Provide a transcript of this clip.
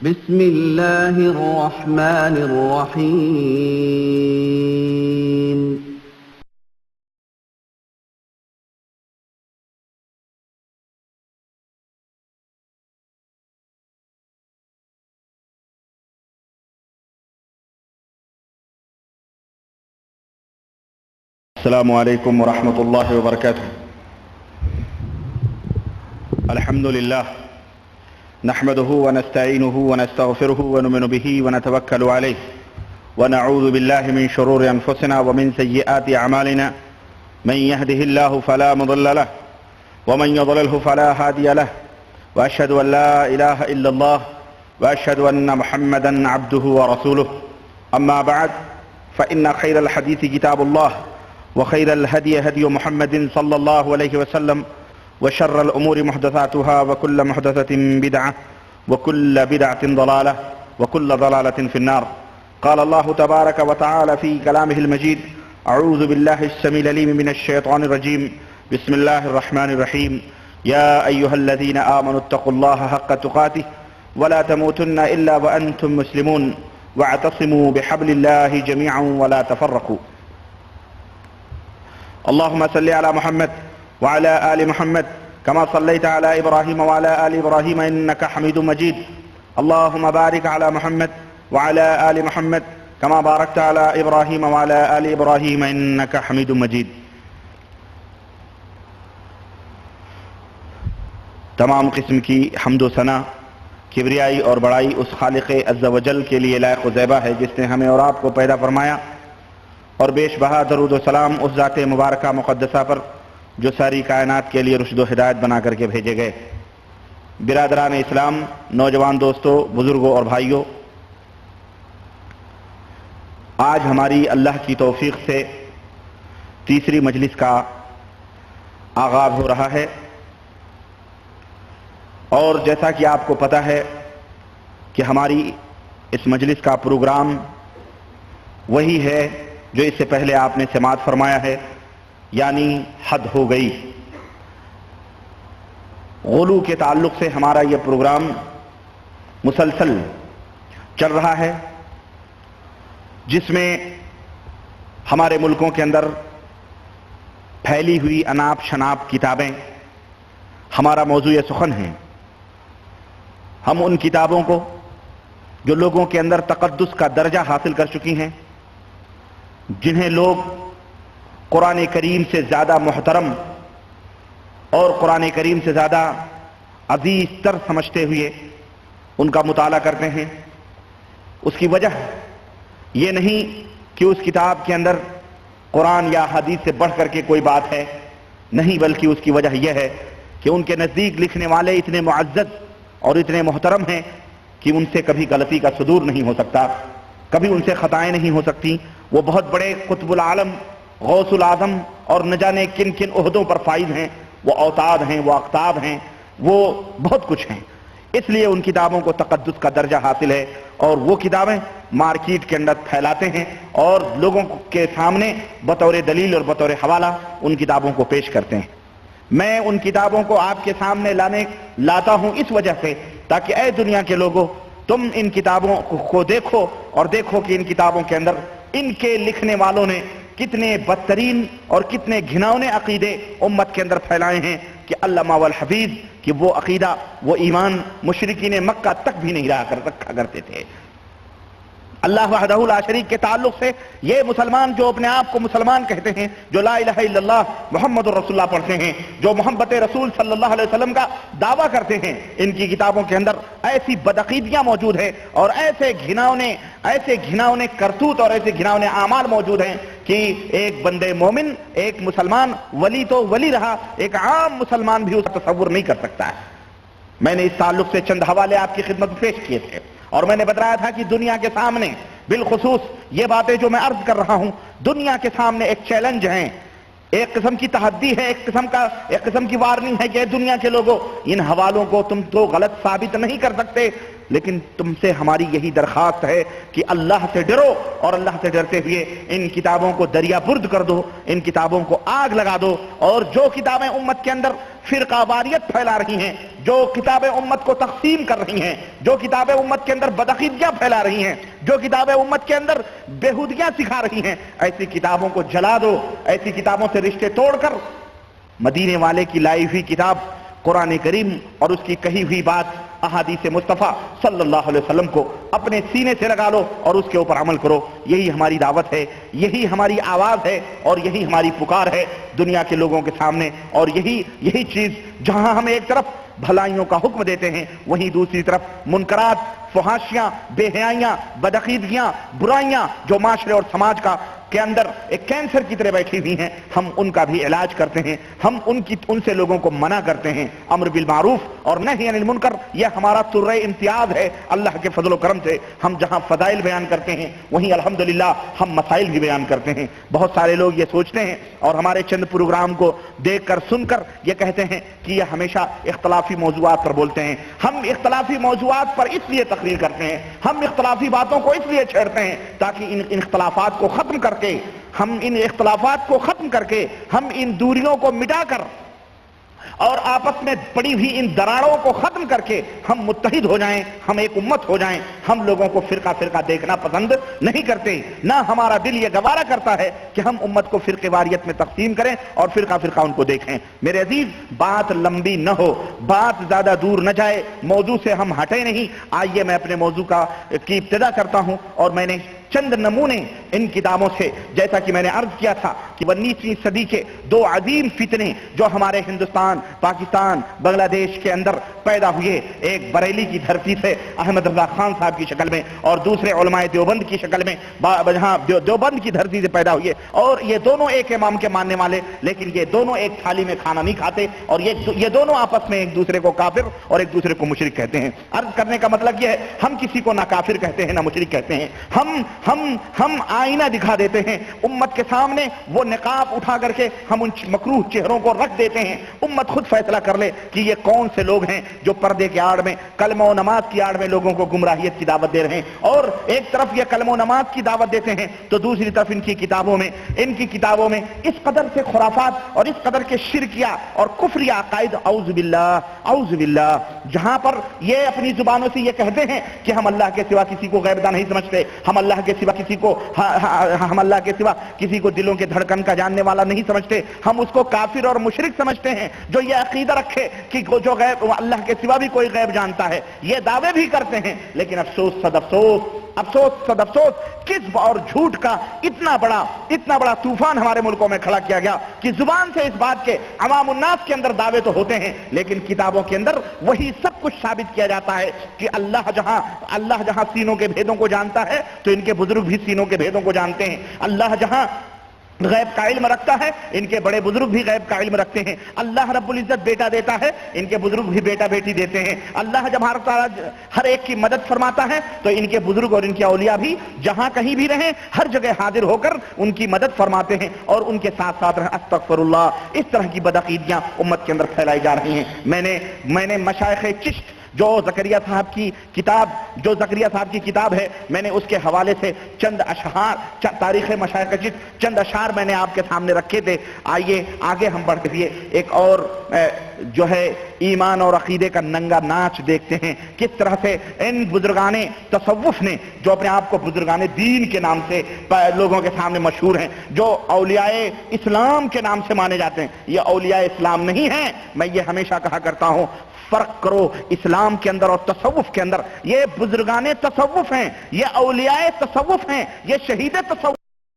بسم اللہ الرحمن الرحیم السلام علیکم ورحمۃ اللہ وبرکاتہ۔ الحمد للہ نحمده ونستعینه ونستغفره ونؤمن به ونتوکل علیہ ونعوذ باللہ من شرور انفسنا ومن سیئات اعمالنا من يهده الله فلا مضل له ومن يضلله فلا هادي له واشهد ان لا اله الا الله واشهد ان محمدا عبده ورسوله اما بعد فان خير الحديث كتاب الله وخير الهدي هدي محمد صلى الله عليه وسلم وشر الأمور محدثاتها وكل محدثة بدعة وكل بدعة ضلالة وكل ضلالة في النار. قال الله تبارك وتعالى في كلامه المجيد: أعوذ بالله السميع العليم من الشيطان الرجيم. بسم الله الرحمن الرحيم. يا أيها الذين آمنوا اتقوا الله حق تقاته ولا تموتن إلا وأنتم مسلمون واعتصموا بحبل الله جميعا ولا تفرقوا. اللهم صل على محمد وعلى آل محمد كما صليت على إبراهيم وعلى آل إبراهيم إنك حميد مجيد. اللهم بارك على محمد وعلى آل محمد كما باركت على إبراهيم وعلى آل إبراهيم إنك حميد مجيد. تمام قسم کی حمد و ثنا، کبریائی اور بڑائی اس خالق عز و جل کے لیے لائق و زیبا ہے جس نے ہمیں اور آپ کو پیدا فرمایا، اور بیش بہا درود و سلام اس ذات مبارکہ مقدسہ پر جو ساری کائنات کے لیے رشد و ہدایت بنا کر کے بھیجے گئے. برادران اسلام، نوجوان دوستو، بزرگوں اور بھائیوں، آج ہماری اللہ کی توفیق سے تیسری مجلس کا آغاز ہو رہا ہے، اور جیسا کہ آپ کو پتہ ہے کہ ہماری اس مجلس کا پروگرام وہی ہے جو اس سے پہلے آپ نے سماعت فرمایا ہے، یعنی حد ہو گئی. غلو کے تعلق سے ہمارا یہ پروگرام مسلسل چل رہا ہے، جس میں ہمارے ملکوں کے اندر پھیلی ہوئی اناپ شناپ کتابیں ہمارا موضوع سخن ہیں. ہم ان کتابوں کو جو لوگوں کے اندر تقدس کا درجہ حاصل کر چکی ہیں، جنہیں لوگ قرآن کریم سے زیادہ محترم اور قرآن کریم سے زیادہ عزیز تر سمجھتے ہوئے ان کا مطالعہ کرتے ہیں. اس کی وجہ یہ نہیں کہ اس کتاب کے اندر قرآن یا حدیث سے بڑھ کر کے کوئی بات ہے، نہیں، بلکہ اس کی وجہ یہ ہے کہ ان کے نزدیک لکھنے والے اتنے معزز اور اتنے محترم ہیں کہ ان سے کبھی غلطی کا صدور نہیں ہو سکتا، کبھی ان سے خطائیں نہیں ہو سکتی. وہ بہت بڑے قطب العالم، غوث العظم اور نہ جانے کن کن عہدوں پر فائز ہیں، وہ اوتاد ہیں، وہ اقطاب ہیں، وہ بہت کچھ ہیں. اس لیے ان کتابوں کو تقدس کا درجہ حاصل ہے، اور وہ کتابیں مارکیٹ کے اندر پھیلاتے ہیں اور لوگوں کے سامنے بطور دلیل اور بطور حوالہ ان کتابوں کو پیش کرتے ہیں. میں ان کتابوں کو آپ کے سامنے لاتا ہوں اس وجہ سے تاکہ اے دنیا کے لوگوں، تم ان کتابوں کو دیکھو اور دیکھو کہ ان کتابوں کے اندر ان کے لکھنے والوں نے کتنے بدترین اور کتنے گھناؤنے عقیدے امت کے اندر پھیلائے ہیں کہ علامہ والحفیظ کہ وہ عقیدہ، وہ ایمان مشرکین مکہ تک بھی نہیں رکھا کرتے تھے. اللہ وحدہ لا شریک کے تعلق سے یہ مسلمان جو اپنے آپ کو مسلمان کہتے ہیں، جو لا الہ الا اللہ محمد الرسول اللہ پڑھتے ہیں، جو محبت رسول صلی اللہ علیہ وسلم کا دعویٰ کرتے ہیں، ان کی کتابوں کے اندر ایسی بدعقیدیاں موجود ہیں اور ایسے گھناؤنے کرتوت اور ایسے گھناؤنے اعمال موجود ہیں کہ ایک بندے مومن، ایک مسلمان ولی تو ولی رہا، ایک عام مسلمان بھی اس کا تصور نہیں کر سکتا ہے. میں نے اس تعلق سے چند حوالے آپ کی خدمت میں پیش کیے تھے، اور میں نے بتایا تھا کہ دنیا کے سامنے بالخصوص یہ باتیں جو میں عرض کر رہا ہوں دنیا کے سامنے ایک چیلنج ہیں، ایک قسم کی تحدی ہے، ایک قسم کی وارننگ ہے کہ دنیا کے لوگوں، ان حوالوں کو تم تو غلط ثابت نہیں کر سکتے. لیکن تم سے ہماری یہی درخواست ہے کہ اللہ سے ڈرو اور اللہ سے ڈرتے ہوئے ان کتابوں کو دریا برد کر دو، ان کتابوں کو آگ لگا دو، اور جو کتابیں امت کے اندر فرقہ واریت پھیلا رہی ہیں، جو کتابیں امت کو تقسیم کر رہی ہیں، جو کتابیں امت کے اندر بدعقیدیاں پھیلا رہی ہیں، جو کتابیں امت کے اندر بیہودیاں سکھا رہی ہیں، ایسی کتابوں کو جلا دو، ایسی کتابوں سے رشتے توڑ کر مدینے والے کی لائی ہوئی کتاب قرآن کریم اور اس کی کہی ہوئی بات احادیث مصطفیٰ صلی اللہ علیہ وسلم کو اپنے سینے سے لگا لو اور اس کے اوپر عمل کرو۔ یہی ہماری دعوت ہے، یہی ہماری آواز ہے اور یہی ہماری پکار ہے دنیا کے لوگوں کے سامنے، اور یہی چیز جہاں ہم ایک طرف بھلائیوں کا حکم دیتے ہیں، وہیں دوسری طرف منکرات، فحاشیاں، بے حیائیاں، بدعقیدگیاں، برائیاں جو معاشرے اور سماج کے اندر ایک کینسر کی طرح بیٹھی ہوئی ہیں، ہم ان کا بھی علاج کرتے ہیں، ہم ان سے لوگوں کو منع کرتے ہیں۔ امر بالمعروف اور نہی عن المنکر یہ ہمارا سرہ امتیاز ہے اللہ کے فضل و کرم سے۔ ہم جہاں فضائل بیان کرتے ہیں وہیں الحمدللہ ہم مسائل بھی بیان کرتے ہیں۔ بہت سارے لوگ یہ سوچتے ہیں اور ہمارے چند پروگرام کو دیکھ کر سن کر یہ کہتے ہیں کہ یہ ہمیشہ اختلافی موضوعات پر بولتے ہیں۔ ہم اختلافی موضوعات پر اس لیے تقریر کرتے ہیں، ہم اختلافی باتوں کو اس لیے چھیڑتے ہیں تاکہ ان اختلافات کو ختم کر کے، ہم ان اختلافات کو ختم کر کے، ہم ان دوریوں کو مٹا کر اور آپس میں پڑی ہوئی ان دراڑوں کو ختم کر کے ہم متحد ہو جائیں، ہم ایک امت ہو جائیں۔ ہم لوگوں کو فرقہ فرقہ دیکھنا پسند نہیں کرتے، نہ ہمارا دل یہ گوارا کرتا ہے کہ ہم امت کو فرقہ واریت میں تقسیم کریں اور فرقہ فرقہ ان کو دیکھیں۔ میرے عزیز، بات لمبی نہ ہو، بات زیادہ دور نہ جائے، موضوع سے ہم ہٹے نہیں۔ آئیے میں اپنے موضوع کی ابتدا کرتا ہوں، اور میں نے چند نمونے ان کتابوں سے، جیسا کہ میں نے عرض کیا تھا کہ 19ویں صدی کے دو عظیم فتنے جو ہمارے ہندوستان، پاکستان، بنگلہ دیش کے اندر پیدا ہوئے، ایک بریلی کی دھرتی سے احمد رضا خان صاحب کی شکل میں اور دوسرے علماء دیوبند کی شکل میں، جہاں دیوبند کی دھرتی سے پیدا ہوئے، اور یہ دونوں ایک امام کے ماننے والے، لیکن یہ دونوں ایک تھالی میں کھانا نہیں کھاتے، اور یہ دونوں آپس میں ایک دوسرے کو کافر اور ایک دوسرے کو مشرک کہتے ہیں۔ عرض کرنے کا مطلب یہ ہے، ہم کسی کو نہ کافر کہتے ہیں نہ مشرک کہتے ہیں، ہم آئینہ دکھا دیتے ہیں امت کے سامنے، وہ نقاب اٹھا کر کے ہم ان مکروہ چہروں کو رکھ دیتے ہیں۔ امت خود فیصلہ کر لے کہ یہ کون سے لوگ ہیں جو پردے کے آڑ میں، کلمہ و نماز کی آڑ میں لوگوں کو گمراہیت کی دعوت دے رہے ہیں، اور ایک طرف یہ کلمہ و نماز کی دعوت دیتے ہیں تو دوسری طرف ان کی کتابوں میں اس قدر سے خرافات اور اس قدر کے شرکیہ اور کفری عقائد، اعوذ باللہ، جہاں پر یہ اپنی زبانوں سے یہ کہتے ہیں کہ ہم اللہ کے سوا کسی کو غیب داں نہیں سمجھتے، ہم اللہ کے سوا کسی کو دلوں کے دھڑکن کا جاننے والا نہیں سمجھتے، ہم اس کو کافر اور مشرک سمجھتے ہیں جو یہ عقیدہ رکھے کہ جو غیب اللہ کے سوا بھی کوئی غیب جانتا ہے۔ یہ دعوے بھی کرتے ہیں، لیکن افسوس صد افسوس کذب اور جھوٹ کا اتنا بڑا طوفان ہمارے ملکوں میں کھڑا کیا گیا کہ زبان سے اس بات کے عوام الناس کے اندر دعوے تو ہوتے ہیں، لیکن کتابوں کے اندر وہی سب کچھ ثابت کیا جاتا ہے کہ اللہ جہاں سینوں کے بھیدوں کو جانتا ہے تو ان کے بزرگ بھی سینوں کے بھیدوں کو جانتے ہیں۔ اللہ جہاں غیب کا علم رکھتا ہے، ان کے بڑے بزرگ بھی غیب کا علم رکھتے ہیں۔ اللہ رب العزت بیٹا دیتا ہے، ان کے بزرگ بھی بیٹا بیٹی دیتے ہیں۔ اللہ جب ہر ایک کی مدد فرماتا ہے تو ان کے بزرگ اور ان کے اولیاء بھی جہاں کہیں بھی رہیں ہر جگہ حاضر ہو کر ان کی مدد فرماتے ہیں اور ان کے ساتھ رہیں۔ استغفر اللہ، اس طرح کی بدعقیدیاں امت کے اندر پھیلائی جا رہی ہیں۔ میں نے مشائخ چشت جو زکریا صاحب کی کتاب ہے، میں نے اس کے حوالے سے چند اشعار، تاریخ مشائخ چشت، چند اشعار میں نے آپ کے سامنے رکھے تھے۔ آئیے آگے ہم بڑھتے ہوئے ایک اور جو ہے ایمان اور عقیدے کا ننگا ناچ دیکھتے ہیں، کس طرح سے ان بزرگان تصوف نے، جو اپنے آپ کو بزرگان دین کے نام سے لوگوں کے سامنے مشہور ہیں، جو اولیاء اسلام کے نام سے مانے جاتے ہیں، یہ اولیاء اسلام نہیں ہیں۔ میں یہ ہمیشہ کہا کرتا ہوں، فرق کرو اسلام کے اندر اور تصوف کے اندر۔ یہ بزرگان تصوف ہیں، یہ اولیاء تصوف ہیں، یہ شہید تصوف